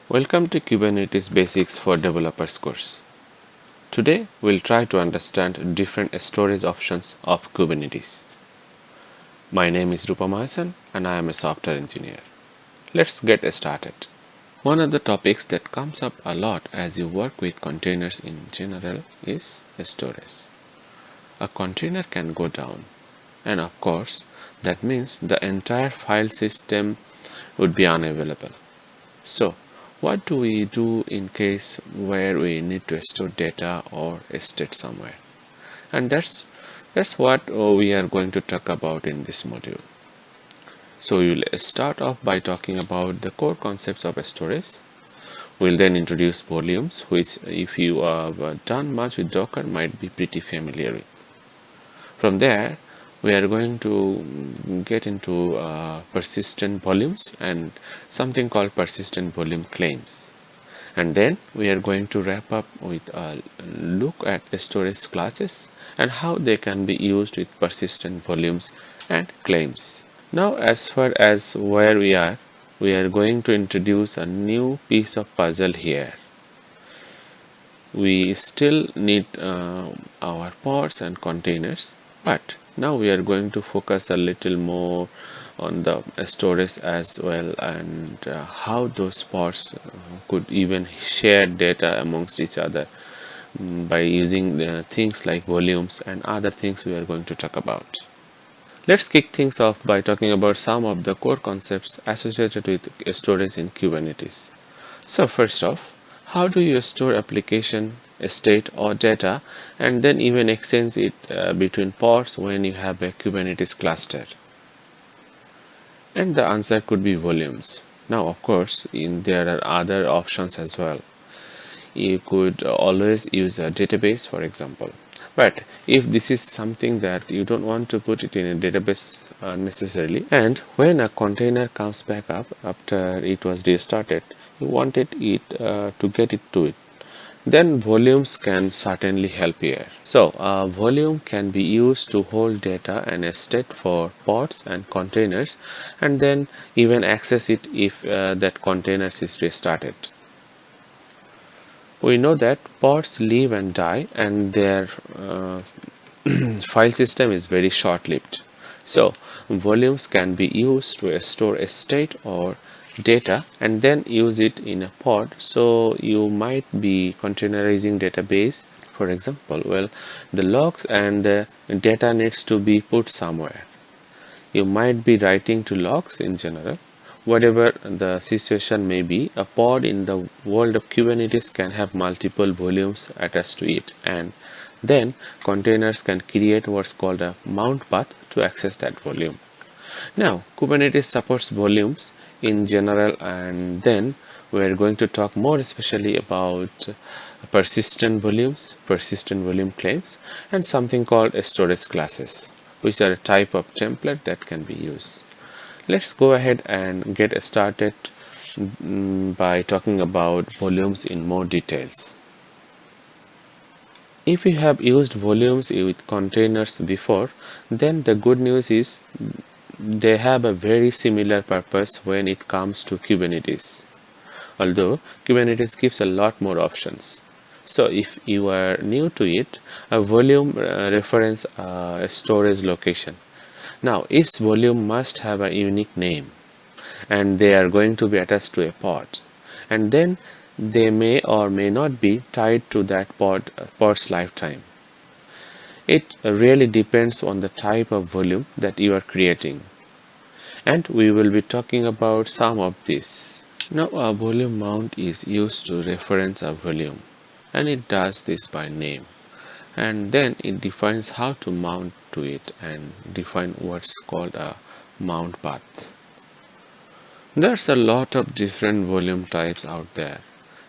Welcome to Kubernetes Basics for Developers course. Today we'll try to understand different storage options of Kubernetes. My name is Rupam Hassan and I am a software engineer. Let's get started. One of the topics that comes up a lot as you work with containers in general is storage. A container can go down, and of course that means the entire file system would be unavailable. So what do we do in case where we need to store data or state somewhere? And that's what we are going to talk about in this module. So we will start off by talking about the core concepts of storage. We'll then introduce volumes, which if you have done much with Docker might be pretty familiar with. From there we are going to get into persistent volumes and something called persistent volume claims, and then we are going to wrap up with a look at storage classes and how they can be used with persistent volumes and claims. Now as far as where we are going to introduce a new piece of puzzle here. We still need our pods and containers, but now we are going to focus a little more on the storage as well, and how those pods could even share data amongst each other by using things like volumes and other things we are going to talk about. Let's kick things off by talking about some of the core concepts associated with storage in Kubernetes. So first off, how do you store application, state or data and then even exchange it between pods when you have a Kubernetes cluster? And the answer could be volumes. Now of course there are other options as well. You could always use a database, for example, but if this is something that you don't want to put it in a database necessarily, and when a container comes back up after it was restarted, you wanted it to get it to it, then volumes can certainly help here. So volume can be used to hold data and state for pods and containers, and then even access it if that container is restarted. We know that pods live and die, and their file system is very short-lived. So volumes can be used to store a state or data and then use it in a pod. So you might be containerizing database, for example. Well, the logs and the data needs to be put somewhere. You might be writing to logs in general. Whatever the situation may be, a pod in the world of Kubernetes can have multiple volumes attached to it, and then containers can create what's called a mount path to access that volume. Now Kubernetes supports volumes in general, and then we're going to talk more especially about persistent volumes, persistent volume claims, and something called storage classes, which are a type of template that can be used. Let's go ahead and get started by talking about volumes in more details. If you have used volumes with containers before, then the good news is they have a very similar purpose when it comes to Kubernetes, although Kubernetes gives a lot more options. So if you are new to it, a volume reference a storage location. Now each volume must have a unique name, and they are going to be attached to a pod, and then they may or may not be tied to that pod's lifetime. It really depends on the type of volume that you are creating, and we will be talking about some of this. Now a volume mount is used to reference a volume, and it does this by name, and then it defines how to mount to it and define what's called a mount path. There's a lot of different volume types out there,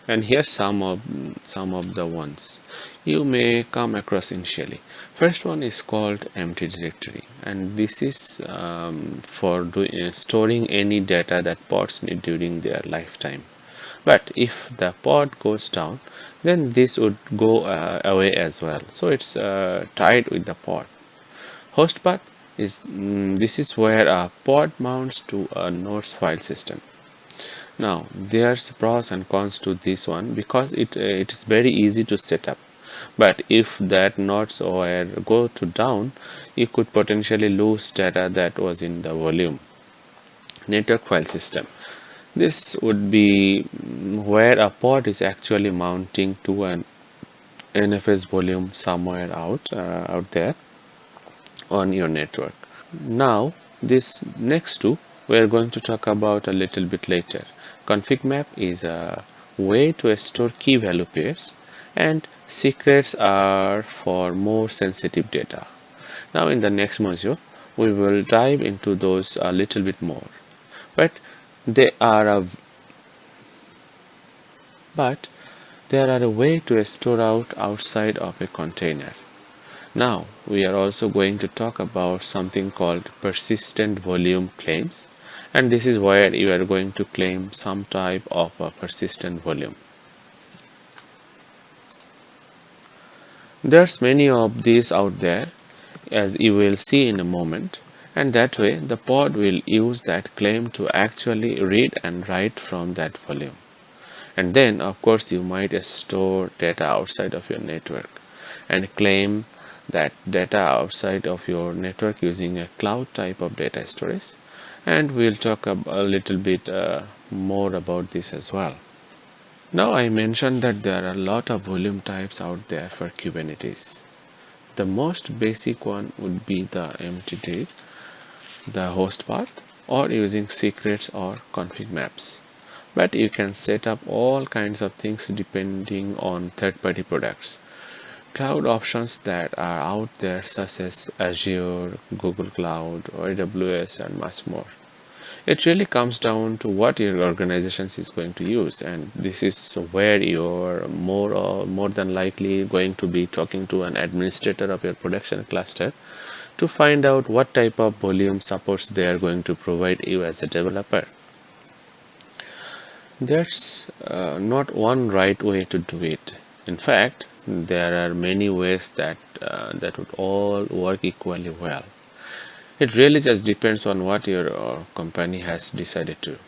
and here's some of the ones you may come across initially. First one is called empty directory, and this is for storing any data that pods need during their lifetime. But if the pod goes down, then this would go away as well, so it's tied with the pod. hostPath is this is where a pod mounts to a node's file system. Now there's pros and cons to this one because it is very easy to set up. But if that nodes were go to down, you could potentially lose data that was in the volume network file system. This would be where a pod is actually mounting to an NFS volume somewhere out there on your network. Now this next two we are going to talk about a little bit later. Config map is a way to store key value pairs, and secrets are for more sensitive data. Now in the next module we will dive into those a little bit more, but they are a way to store outside of a container. Now we are also going to talk about something called persistent volume claims, and this is where you are going to claim some type of a persistent volume. There's many of these out there, as you will see in a moment, and that way the pod will use that claim to actually read and write from that volume. And then of course you might store data outside of your network and claim that data outside of your network using a cloud type of data storage, and we'll talk a little bit more about this as well. Now I mentioned that there are a lot of volume types out there for Kubernetes. The most basic one would be the MTD, the host path, or using secrets or config maps. But you can set up all kinds of things depending on third-party products. Cloud options that are out there such as Azure, Google Cloud, or AWS, and much more. It really comes down to what your organization is going to use, and this is where you're more than likely going to be talking to an administrator of your production cluster to find out what type of volume supports they are going to provide you as a developer. There's not one right way to do it. In fact, there are many ways that would all work equally well. It really just depends on what your company has decided to.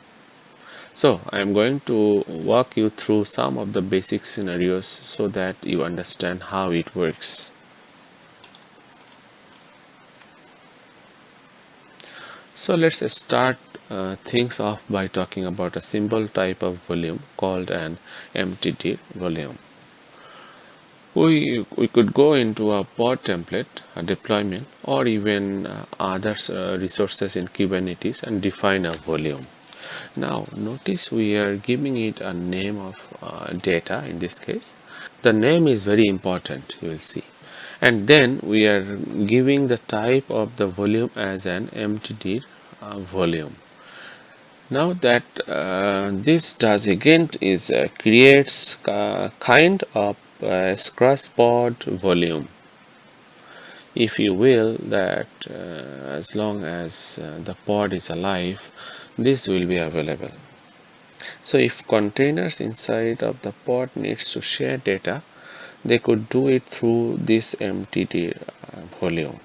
So I am going to walk you through some of the basic scenarios so that you understand how it works. So let's start things off by talking about a simple type of volume called an MTD volume. We could go into a pod template, a deployment, or even other resources in Kubernetes and define a volume. Now notice we are giving it a name of data in this case. The name is very important, you will see. And then we are giving the type of the volume as an MTD volume. Now that this does again is creates kind of pod volume, if you will, that as long as the pod is alive, this will be available. So if containers inside of the pod needs to share data, they could do it through this MTD volume.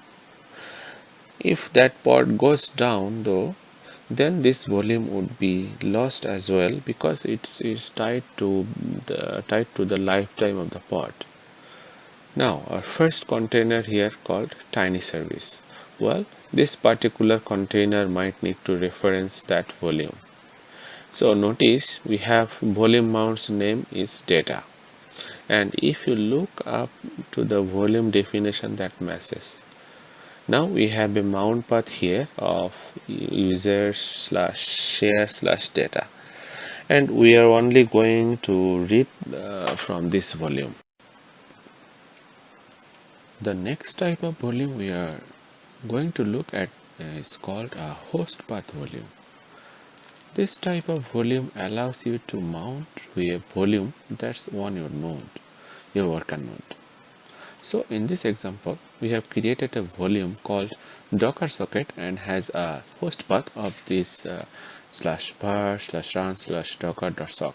If that pod goes down though, then this volume would be lost as well because it is tied to the lifetime of the pod. Now our first container here called tiny service. Well, this particular container might need to reference that volume. So notice we have volume mount's name is data, and if you look up to the volume definition that matches. Now we have a mount path here of user/share/data, and we are only going to read from this volume. The next type of volume we are going to look at is called a host path volume. This type of volume allows you to mount to a volume that's on your node, your worker node. So in this example, we have created a volume called Docker socket and has a host path of this /var/run/docker.sock.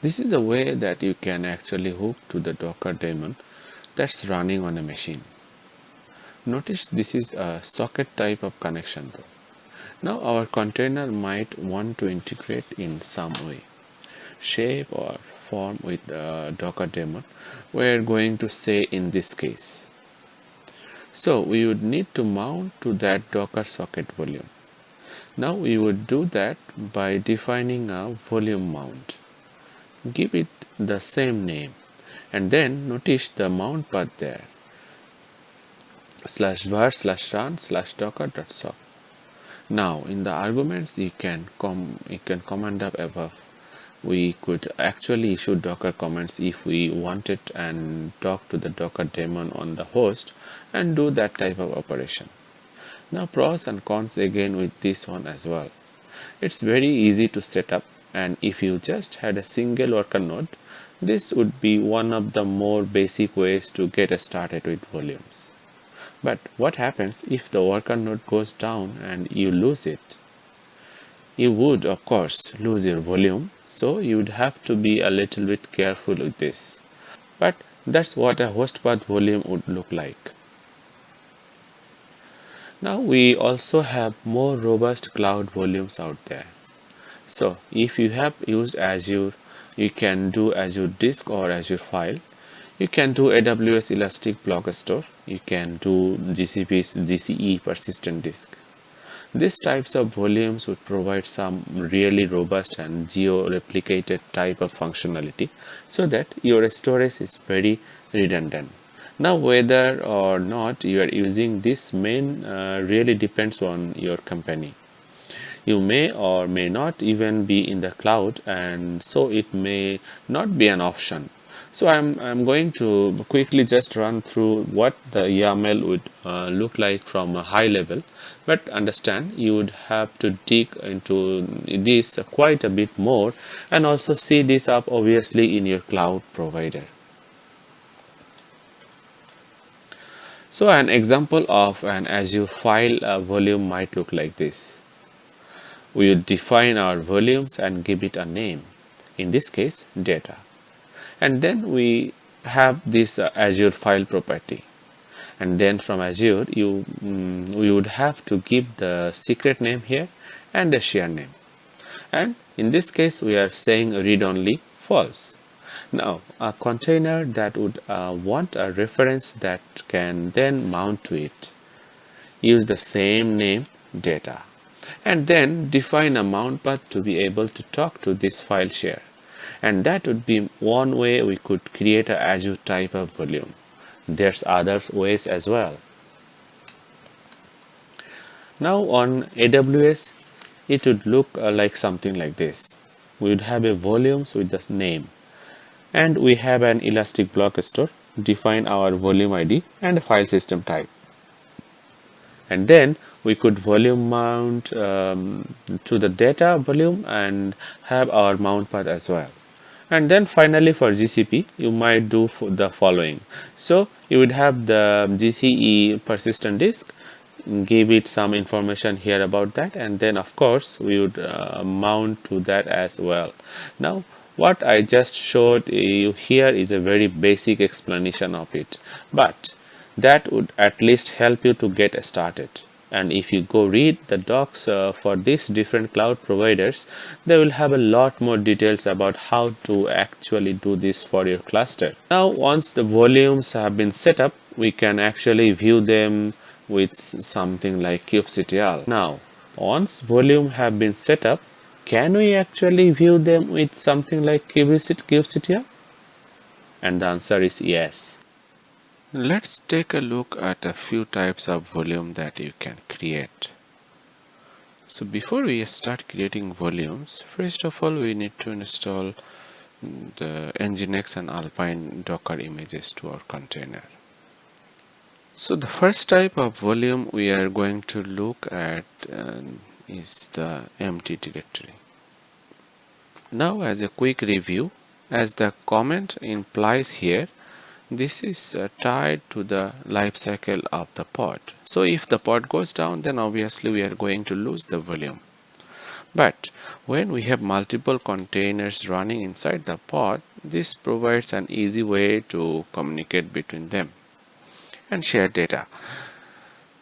This is a way that you can actually hook to the Docker daemon that's running on a machine. Notice this is a socket type of connection though. Now our container might want to integrate in some way, shape or form with the Docker daemon. We are going to say in this case. So we would need to mount to that Docker socket volume. Now we would do that by defining a volume mount. Give it the same name and then notice the mount path there /var/run/docker.sock. Now in the arguments you can command up above. We could actually issue Docker commands if we wanted and talk to the Docker daemon on the host and do that type of operation. Now pros and cons again with this one as well. It's very easy to set up, and if you just had a single worker node, this would be one of the more basic ways to get started with volumes. But what happens if the worker node goes down and you lose it? You would of course lose your volume, so you would have to be a little bit careful with this. But that's what a hostPath volume would look like. Now we also have more robust cloud volumes out there. So if you have used Azure, you can do Azure Disk or Azure File. You can do AWS Elastic Block Store. You can do GCP's GCE Persistent Disk. These types of volumes would provide some really robust and geo-replicated type of functionality so that your storage is very redundant. Now whether or not you are using this really depends on your company. You may or may not even be in the cloud, and so it may not be an option. So I'm going to quickly just run through what the YAML would look like from a high level, but understand you would have to dig into this quite a bit more and also see this up obviously in your cloud provider. So an example of an Azure file volume might look like this. We would define our volumes and give it a name, in this case data. And then we have this Azure file property. And then from Azure we would have to give the secret name here and a share name. And in this case we are saying read only false. Now a container that would want a reference that can then mount to it, use the same name data, and then define a mount path to be able to talk to this file share. And that would be one way we could create a Azure type of volume. There's other ways as well. Now on AWS it would look like something like this. We would have a volumes with the name, and we have an Elastic Block Store, define our volume ID and a file system type. And then we could volume mount to the data volume and have our mount path as well. And then finally for GCP you might do the following. So you would have the GCE persistent disk, give it some information here about that, and then of course we would mount to that as well. Now what I just showed you here is a very basic explanation of it, but that would at least help you to get started. And if you go read the docs for these different cloud providers, they will have a lot more details about how to actually do this for your cluster. Now once the volumes have been set up, we can actually view them with something like kubectl. Now once volume have been set up, can we actually view them with something like kubectl? And the answer is yes. Let's take a look at a few types of volume that you can create. So before we start creating volumes, first of all we need to install the Nginx and Alpine Docker images to our container. So the first type of volume we are going to look at is the empty directory. Now as a quick review, as the comment implies here, this is tied to the life cycle of the pod. So if the pod goes down, then obviously we are going to lose the volume. But when we have multiple containers running inside the pod, this provides an easy way to communicate between them and share data.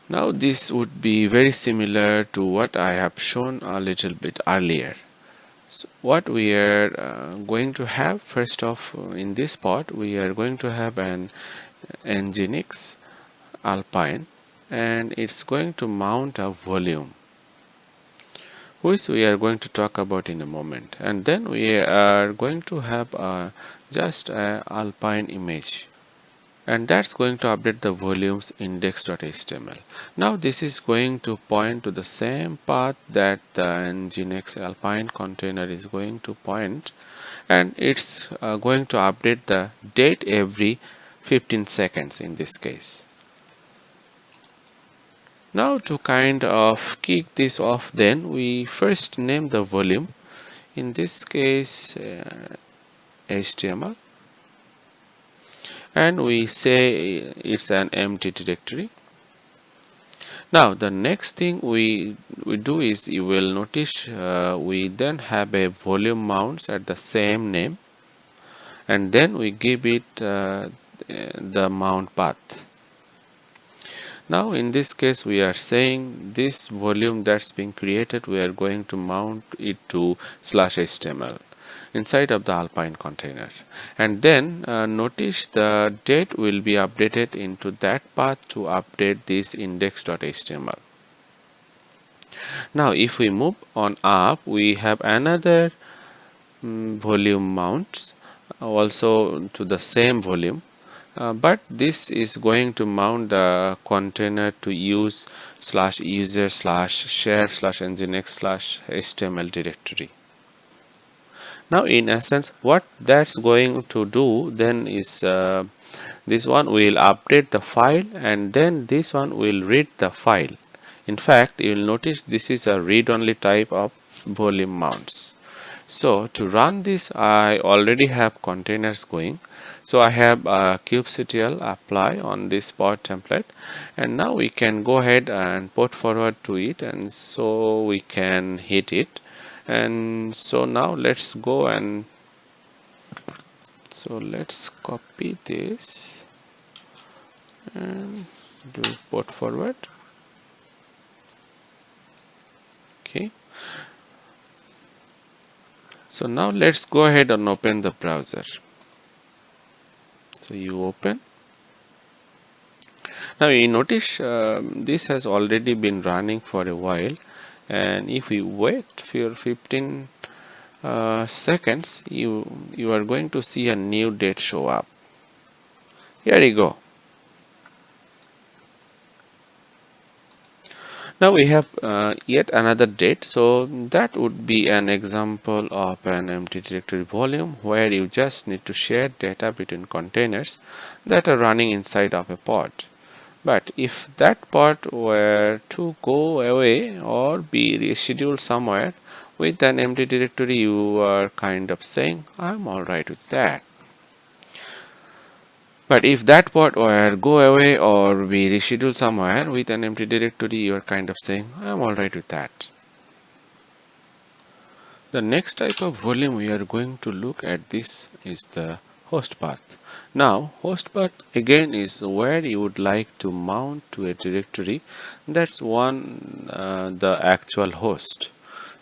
Now this would be very similar to what I have shown a little bit earlier. So what we are going to have first off in this part, we are going to have an Nginx Alpine, and it's going to mount a volume, which we are going to talk about in a moment, and then we are going to have just a Alpine image, and that's going to update the volumes index.html. Now this is going to point to the same path that the Nginx Alpine container is going to point, and it's going to update the date every 15 seconds in this case. Now to kind of kick this off, then we first name the volume, in this case HTML, and we say it's an empty directory. Now the next thing we do is, you will notice we then have a volume mounts at the same name, and then we give it the mount path. Now in this case we are saying this volume that's being created, we are going to mount it to /html inside of the Alpine container, and then notice the date will be updated into that path to update this index.html. Now if we move on up, we have another volume mounts also to the same volume, but this is going to mount the container to use /user/share/nginx/html directory. Now in essence what that's going to do then is, this one will update the file, and then this one will read the file. In fact, you will notice this is a read-only type of volume mounts. So to run this, I already have containers going. So I have kubectl apply on this pod template, and now we can go ahead and port forward to it, and so we can hit it. And so now let's go, and so let's copy this and do port forward. Okay, so now let's go ahead and open the browser. So you open. Now you notice this has already been running for a while, and if we wait for 15 seconds, you are going to see a new date show up. Here you go. Now we have yet another date, so that would be an example of an empty directory volume where you just need to share data between containers that are running inside of a pod. But if that pod were to go away or be rescheduled somewhere with an empty directory, you are kind of saying, I'm alright with that. But if that pod were go away or be rescheduled somewhere with an empty directory, you are kind of saying, I'm alright with that. The next type of volume we are going to look at this is the host path. Now host path again is where you would like to mount to a directory that's the actual host,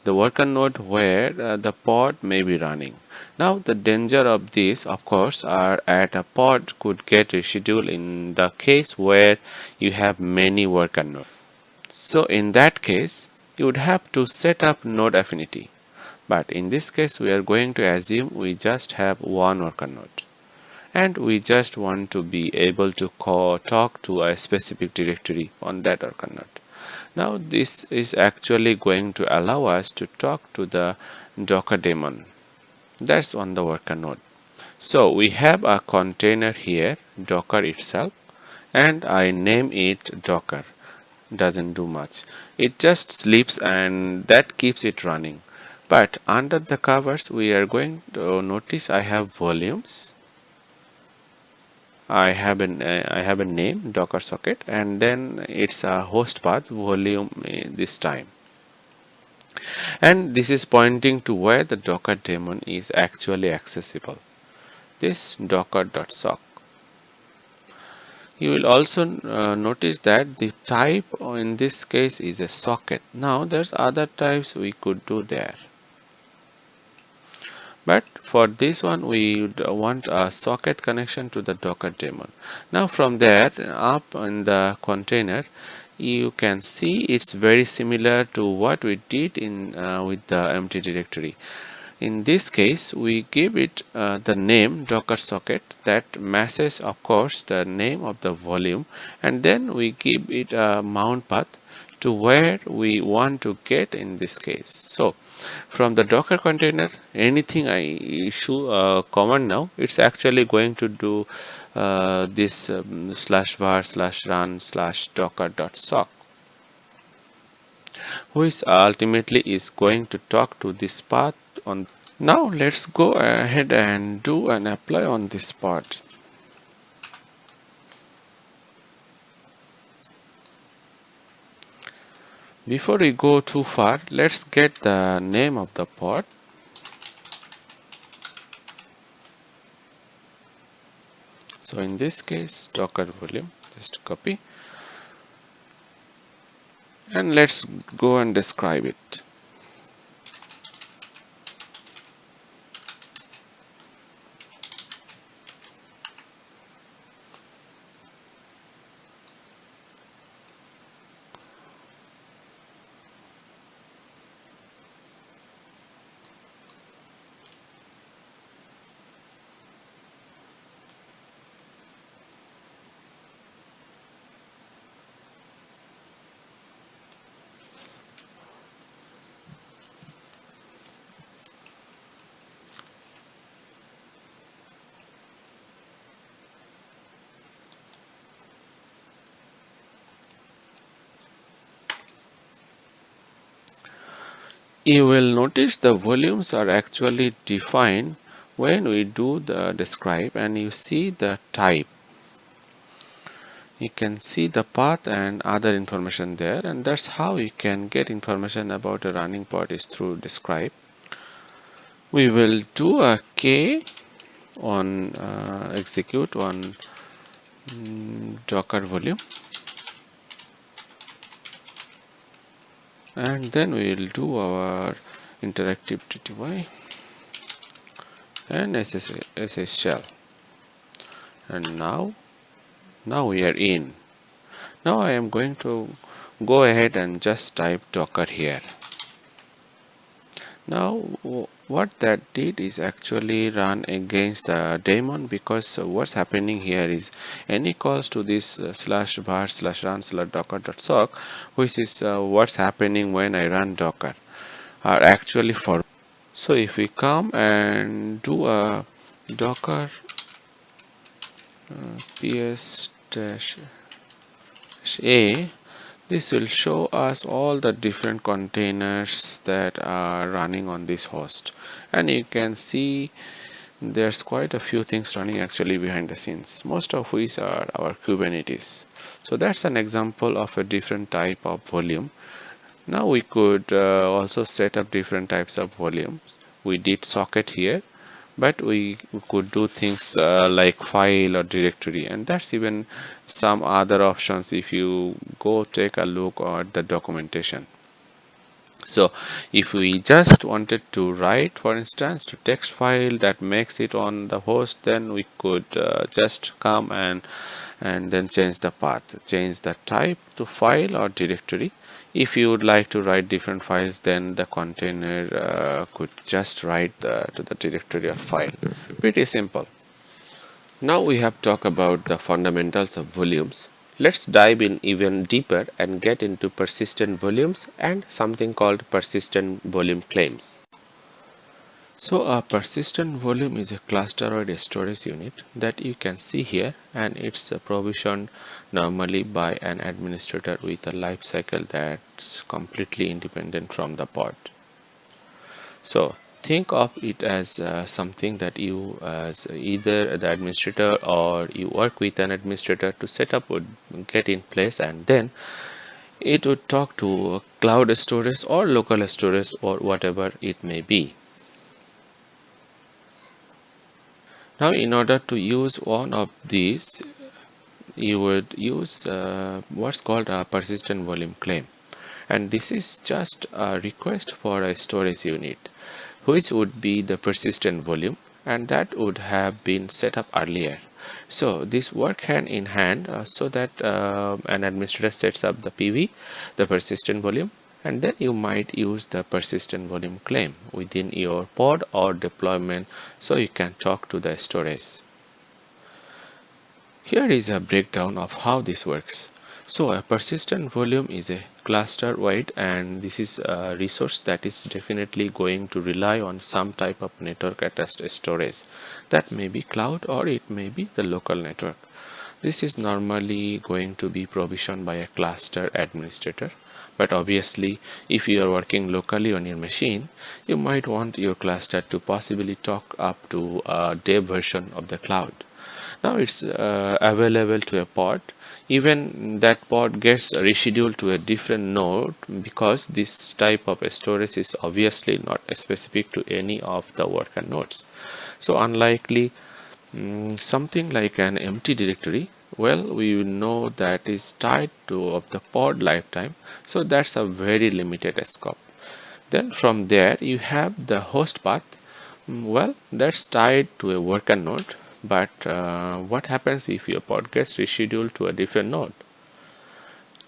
the worker node where the pod may be running. Now the danger of this, of course, are at a pod could get rescheduled in the case where you have many worker nodes. So in that case you would have to set up node affinity, but in this case we are going to assume we just have one worker node, and we just want to be able to talk to a specific directory on that worker node. Now this is actually going to allow us to talk to the Docker daemon that's on the worker node. So we have a container here, Docker itself, and I name it Docker. Doesn't do much, it just sleeps and that keeps it running. But under the covers we are going to notice I have volumes, I have a name, Docker socket, and then it's a host path volume this time, and this is pointing to where the Docker daemon is actually accessible, this docker.sock. You will also notice that the type in this case is a socket. Now there's other types we could do there, but for this one we would want a socket connection to the Docker daemon. Now from there up in the container, you can see it's very similar to what we did in with the empty directory. In this case, we give it the name Docker socket that matches, of course, the name of the volume, and then we give it a mount path to where we want to get in this case. So from the Docker container, anything I issue a command now, it's actually going to do this /var/run/docker.sock, which ultimately is going to talk to this path on. Now let's go ahead and do an apply on this part. Before we go too far, let's get the name of the pod. So in this case, Docker volume, just copy, and let's go and describe it. You will notice the volumes are actually defined when we do the describe, and you see the type. You can see the path and other information there, and that's how you can get information about a running pod is through describe. We will do a K on execute on Docker volume, and then we will do our interactive TTY and SS shell, and now we are in. Now I am going to go ahead and just type Docker here. Now what that did is actually run against the daemon, because what's happening here is any calls to this /var/run/docker.sock, which is what's happening when I run Docker, are actually for. So if we come and do a Docker ps-a, this will show us all the different containers that are running on this host, and you can see there's quite a few things running actually behind the scenes, most of which are our Kubernetes. So that's an example of a different type of volume. Now we could also set up different types of volumes. We did socket here, but we could do things like file or directory, and that's even some other options if you go take a look at the documentation. So if we just wanted to write, for instance, to text file that makes it on the host, then we could just come and then change the path, change the type to file or directory. If you would like to write different files, then the container could just write to the directory or file. Pretty simple. Now we have talked about the fundamentals of volumes. Let's dive in even deeper and get into persistent volumes and something called persistent volume claims. So a persistent volume is a cluster or a storage unit that you can see here, and it's provisioned normally by an administrator with a life cycle that's completely independent from the pod. So think of it as something that you as either the administrator or you work with an administrator to set up would get in place, and then it would talk to cloud storage or local storage or whatever it may be. Now in order to use one of these, you would use what's called a persistent volume claim, and this is just a request for a storage unit which would be the persistent volume, and that would have been set up earlier. So this work hand in hand, so that an administrator sets up the PV, the persistent volume, and then you might use the persistent volume claim within your pod or deployment, so you can talk to the storage. Here is a breakdown of how this works. So a persistent volume is a cluster wide, and this is a resource that is definitely going to rely on some type of network attached storage. That may be cloud or it may be the local network. This is normally going to be provisioned by a cluster administrator. But obviously, if you are working locally on your machine, you might want your cluster to possibly talk up to a dev version of the cloud. Now it's available to a pod. Even that pod gets rescheduled to a different node because this type of storage is obviously not specific to any of the worker nodes. So unlikely something like an empty directory, well, we know that is tied to of the pod lifetime, so that's a very limited scope. Then from there you have the host path. Well, that's tied to a worker node, but what happens if your pod gets rescheduled to a different node?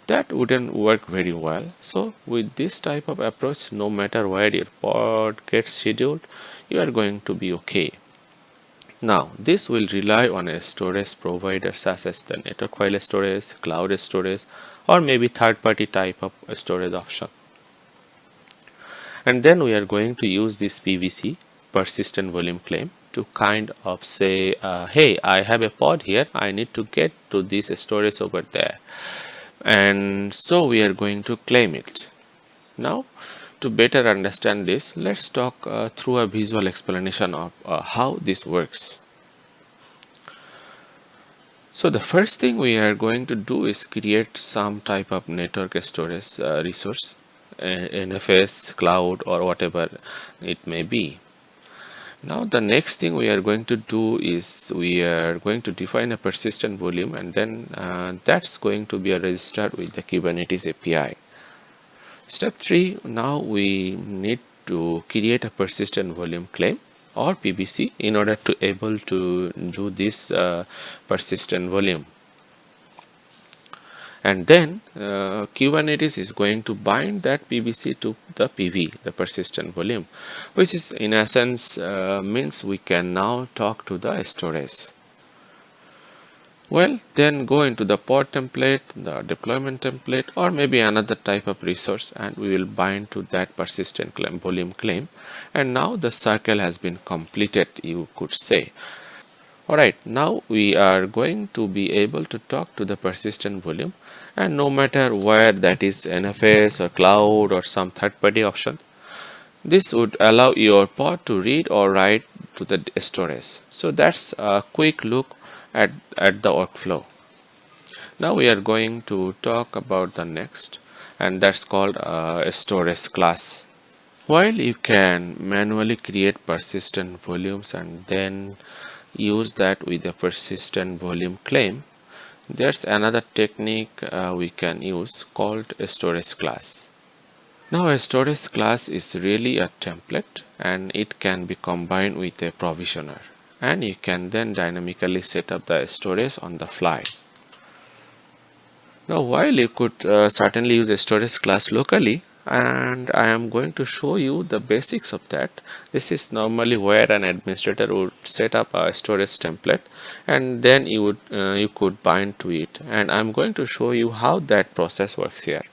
That wouldn't work very well. So with this type of approach, no matter where your pod gets scheduled, you are going to be okay. Now this will rely on a storage provider such as the network file storage, cloud storage, or maybe third-party type of storage option. And then we are going to use this PVC, persistent volume claim, to kind of say, hey, I have a pod here, I need to get to this storage over there, and so we are going to claim it. Now to better understand this, let's talk through a visual explanation of how this works. So the first thing we are going to do is create some type of network storage resource, NFS, cloud, or whatever it may be. Now the next thing we are going to do is we are going to define a persistent volume, and then that's going to be registered with the Kubernetes API. Step 3, now we need to create a persistent volume claim or PVC in order to able to do this persistent volume. And then Kubernetes is going to bind that PVC to the PV, the persistent volume, which is in essence means we can now talk to the storage. Well, then go into the pod template, the deployment template, or maybe another type of resource, and we will bind to that persistent volume claim. And now the circle has been completed, you could say. Alright, now we are going to be able to talk to the persistent volume, and no matter where that is NFS or cloud or some third-party option, this would allow your pod to read or write to the storage. So that's a quick look at the workflow. Now we are going to talk about the next, and that's called a storage class. While you can manually create persistent volumes and then use that with a persistent volume claim, there's another technique we can use called a storage class. Now a storage class is really a template, and it can be combined with a provisioner, and you can then dynamically set up the storage on the fly. Now while you could certainly use a storage class locally, and I am going to show you the basics of that. This is normally where an administrator would set up a storage template, and then you could bind to it, and I'm going to show you how that process works here.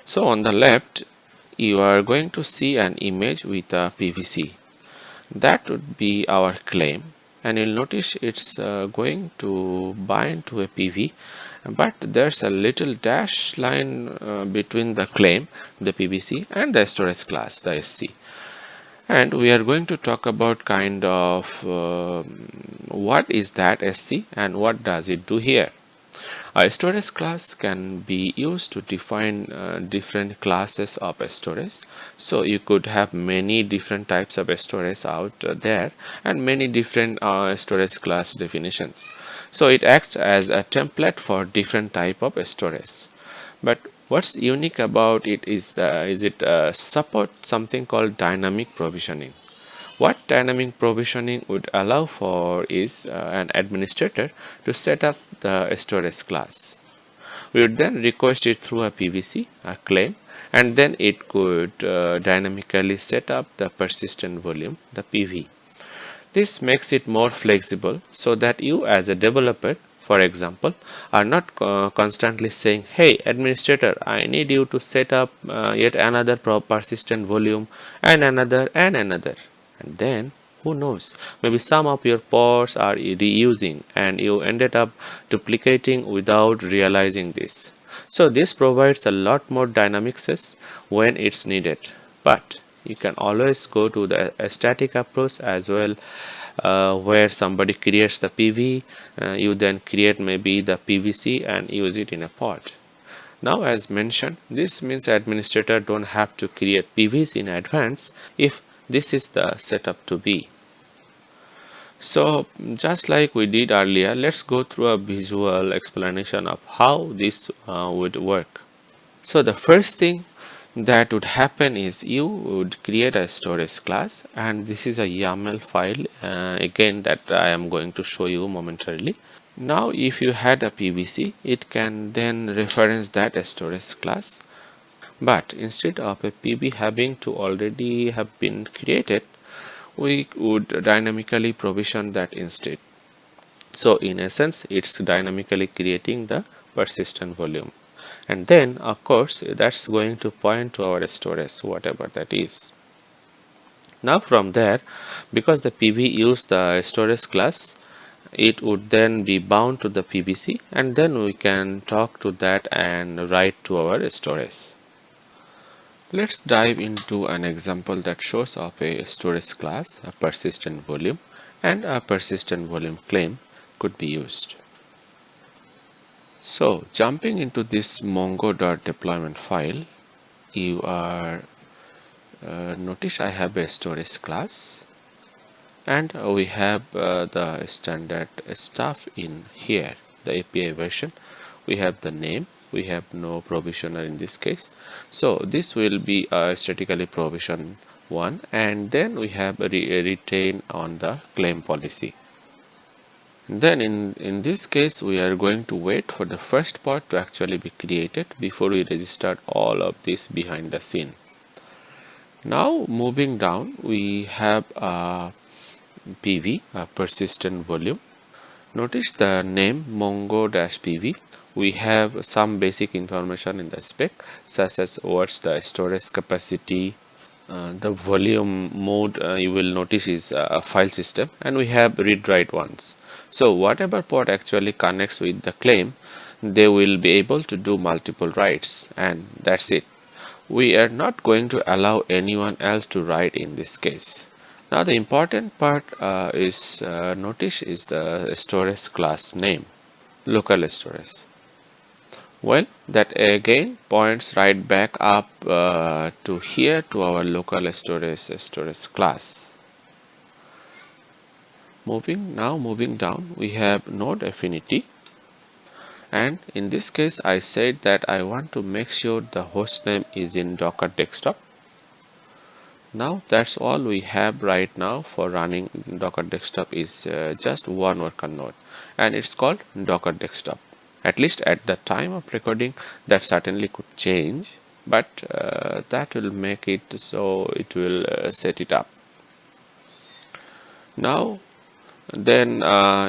So on the left you are going to see an image with a PVC. That would be our claim, and you'll notice it's going to bind to a PV, but there's a little dash line between the claim, the PVC, and the storage class, the SC. And we are going to talk about kind of what is that SC and what does it do here. A storage class can be used to define different classes of storage. So you could have many different types of storage out there and many different storage class definitions. So it acts as a template for different type of storage. But what's unique about it is it support something called dynamic provisioning. What dynamic provisioning would allow for is an administrator to set up the storage class. We would then request it through a PVC, a claim, and then it could dynamically set up the persistent volume, the PV. This makes it more flexible so that you as a developer, for example, are not constantly saying, hey administrator, I need you to set up yet another persistent volume and another and another. And then who knows, maybe some of your pods are reusing and you ended up duplicating without realizing this. So this provides a lot more dynamics when it's needed, but you can always go to the static approach as well, where somebody creates the PV, you then create maybe the PVC and use it in a pod. Now as mentioned, this means administrator don't have to create PVs in advance if this is the setup to be. So just like we did earlier, let's go through a visual explanation of how this would work. So the first thing that would happen is you would create a storage class, and this is a YAML file again that I am going to show you momentarily. Now if you had a PVC, it can then reference that storage class, but instead of a PV having to already have been created, we would dynamically provision that instead. So in essence, it's dynamically creating the persistent volume, and then of course that's going to point to our storage, whatever that is. Now from there, because the PV used the storage class, it would then be bound to the PVC, and then we can talk to that and write to our storage. Let's dive into an example that shows up a storage class, a persistent volume, and a persistent volume claim could be used. So jumping into this mongo.deployment file, you are notice I have a storage class, and we have the standard stuff in here, the API version. We have the name, we have no provisioner in this case, so this will be a statically provisioned one, and then we have a retain on the claim policy. Then in this case we are going to wait for the first pod to actually be created before we register all of this behind the scene. Now moving down, we have a PV, a persistent volume. Notice the name mongo-pv. We have some basic information in the spec, such as what's the storage capacity, the volume mode you will notice is a file system, and we have read write ones. So whatever pod actually connects with the claim, they will be able to do multiple writes, and that's it. We are not going to allow anyone else to write in this case. Now the important part notice is the storage class name, local storage. Well, that again points right back up to here to our local storage class. Moving down, we have node affinity, and in this case I said that I want to make sure the host name is in Docker desktop. Now that's all we have right now for running Docker desktop is just one worker node, and it's called Docker desktop. At least at the time of recording, that certainly could change, but that will make it so it will set it up. Now then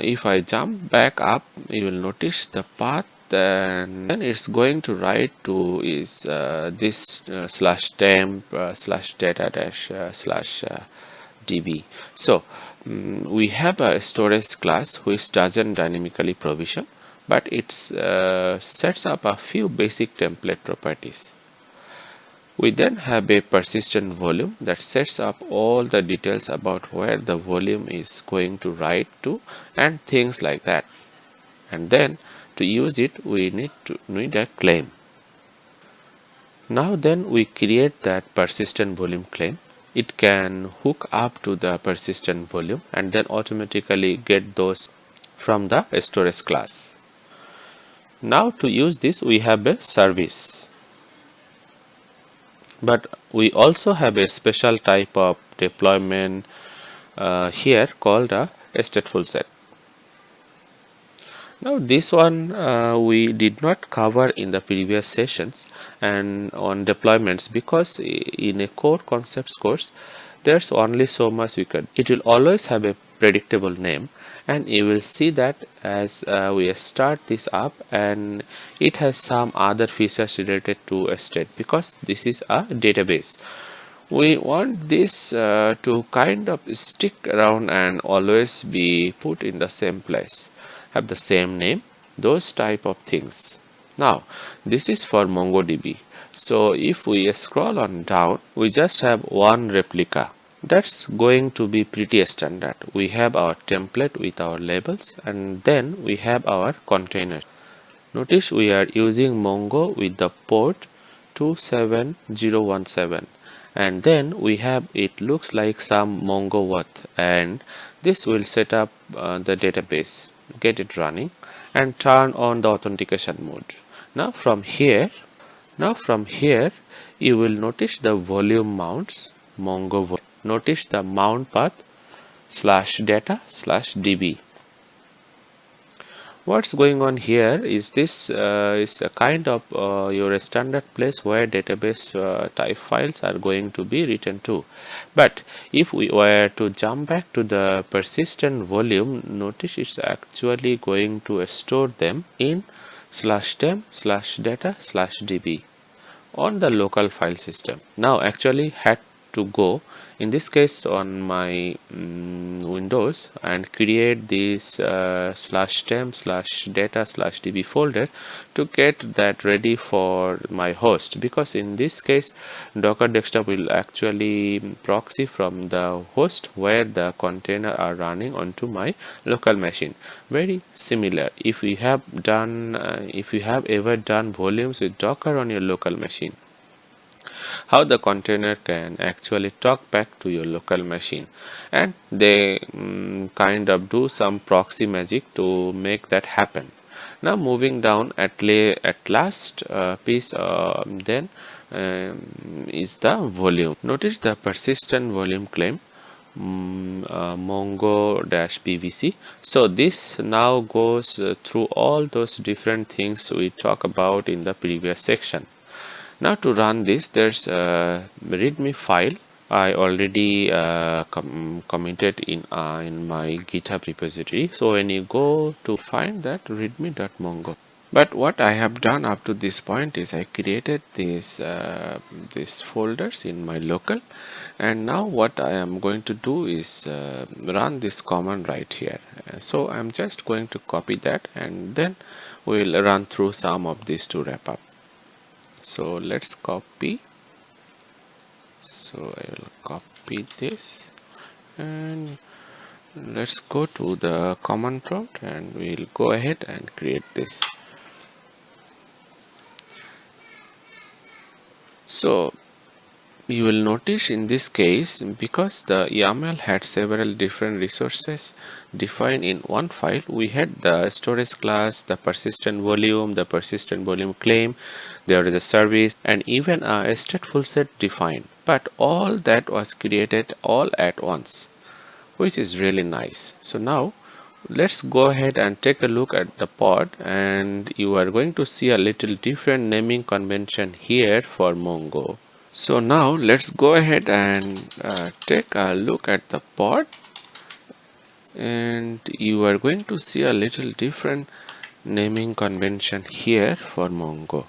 if I jump back up, you will notice the path, then it's going to write to is this /temp /data /db. So we have a storage class which doesn't dynamically provision, but it sets up a few basic template properties. We then have a persistent volume that sets up all the details about where the volume is going to write to and things like that. And then to use it, we need a claim. Now then we create that persistent volume claim. It can hook up to the persistent volume and then automatically get those from the storage class. Now to use this, we have a service, but we also have a special type of deployment here called a stateful set. Now this one we did not cover in the previous sessions and on deployments, because in a core concepts course there's only so much we could. It will always have a predictable name, and you will see that as we start this up, and it has some other features related to a state, because this is a database. We want this to kind of stick around and always be put in the same place, have the same name, those type of things. Now this is for MongoDB. So if we scroll on down, we just have one replica. That's going to be pretty standard. We have our template with our labels, and then we have our container. Notice we are using Mongo with the port 27017, and then we have, it looks like some Mongo what, and this will set up the database, get it running, and turn on the authentication mode. Now from here you will notice the volume mounts Mongo volume. Notice the mount path /data/db. What's going on here is this is a kind of your standard place where database type files are going to be written to. But if we were to jump back to the persistent volume, notice it's actually going to store them in /temp/data/db on the local file system. Now actually had to go in this case on my Windows and create this /temp/data/db folder to get that ready for my host, because in this case Docker desktop will actually proxy from the host where the container are running onto my local machine. Very similar if you have ever done volumes with Docker on your local machine, how the container can actually talk back to your local machine, and they kind of do some proxy magic to make that happen. Now moving down at last piece then is the volume. Notice the persistent volume claim mongo-pvc. So this now goes through all those different things we talked about in the previous section. Now to run this, there's a readme file I already committed in my GitHub repository. So when you go to find that readme.mongo. But what I have done up to this point is I created these folders in my local, and now what I am going to do is run this command right here. So I'm just going to copy that, and then we'll run through some of these to wrap up. So let's copy. So I will copy this, and let's go to the command prompt, and we'll go ahead and create this. So you will notice in this case, because the YAML had several different resources defined in one file, we had the storage class, the persistent volume claim, there is a service, and even a stateful set defined. But all that was created all at once, which is really nice. So now let's go ahead and take a look at the pod, and you are going to see a little different naming convention here for Mongo. So now let's go ahead and take a look at the pod, and you are going to see a little different naming convention here for Mongo.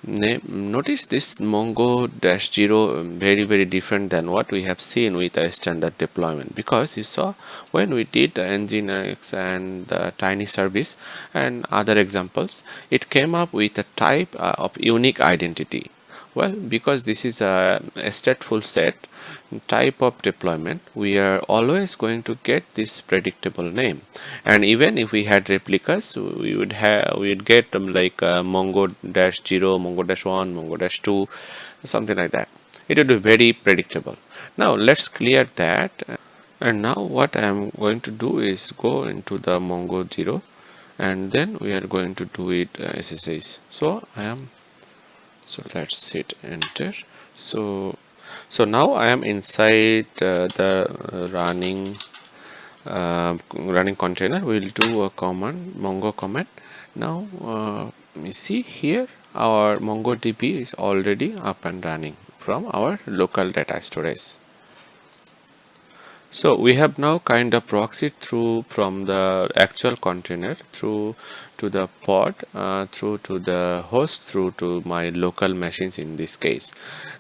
Notice this Mongo-0 very different than what we have seen with a standard deployment, because you saw when we did the Nginx and the tiny service and other examples, it came up with a type of unique identity. Well, because this is a stateful set type of deployment, we are always going to get this predictable name. And even if we had replicas, we would get like Mongo-0, Mongo-1, Mongo-2, something like that. It would be very predictable. Now let's clear that. And now what I am going to do is go into the Mongo 0, and then we are going to do it SSH. So let's hit enter. So now I am inside the running container. We will do a command, Mongo command. Now you see here our MongoDB is already up and running from our local data storage. So we have now kind of proxied through from the actual container through to the pod, through to the host, through to my local machines in this case.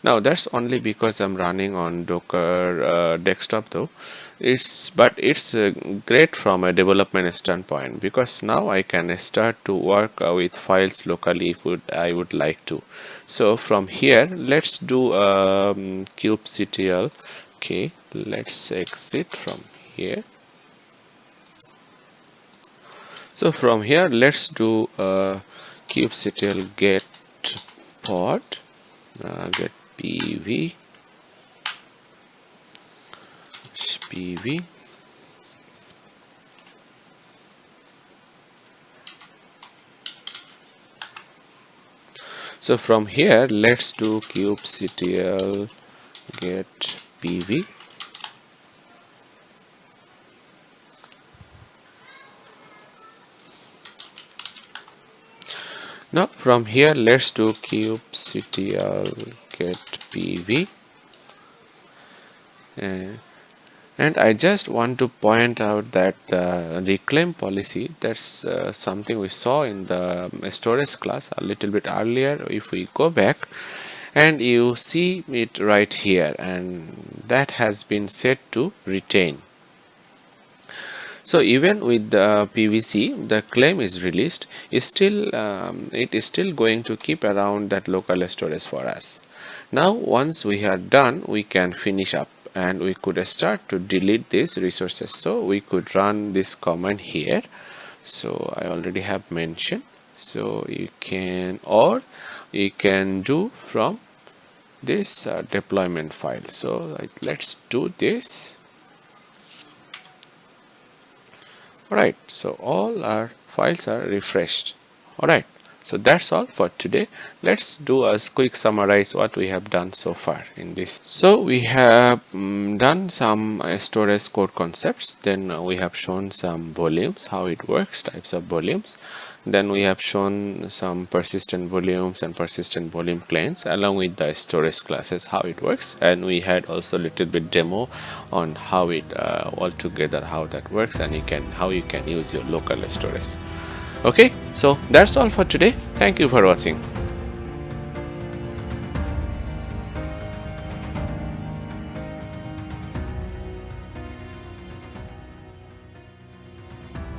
Now that's only because I'm running on Docker desktop though. It's great from a development standpoint, because now I can start to work with files locally if I would like to. So from here, let's do kubectl. Okay, let's exit from here. So from here, let's do kubectl get pod, get pv, pv. So from here, let's do kubectl get pv. Now from here, let's do kubectl get pv. And I just want to point out that the reclaim policy, that's something we saw in the storage class a little bit earlier. If we go back, and you see it right here, and that has been set to retain. So even with the PVC, the claim is released, it is still going to keep around that local storage for us. Now once we are done, we can finish up and we could start to delete these resources. So we could run this command here. So I already have mentioned. So you can, or you can do from this deployment file. So let's do this. Alright, so all our files are refreshed. Alright, so that's all for today. Let's do a quick summarize what we have done so far in this. So we have done some storage code concepts, then we have shown some volumes, how it works, types of volumes. Then we have shown some persistent volumes and persistent volume claims along with the storage classes, how it works. And we had also a little bit demo on how it all together, how that works, and how you can use your local storage. Okay, so that's all for today. Thank you for watching.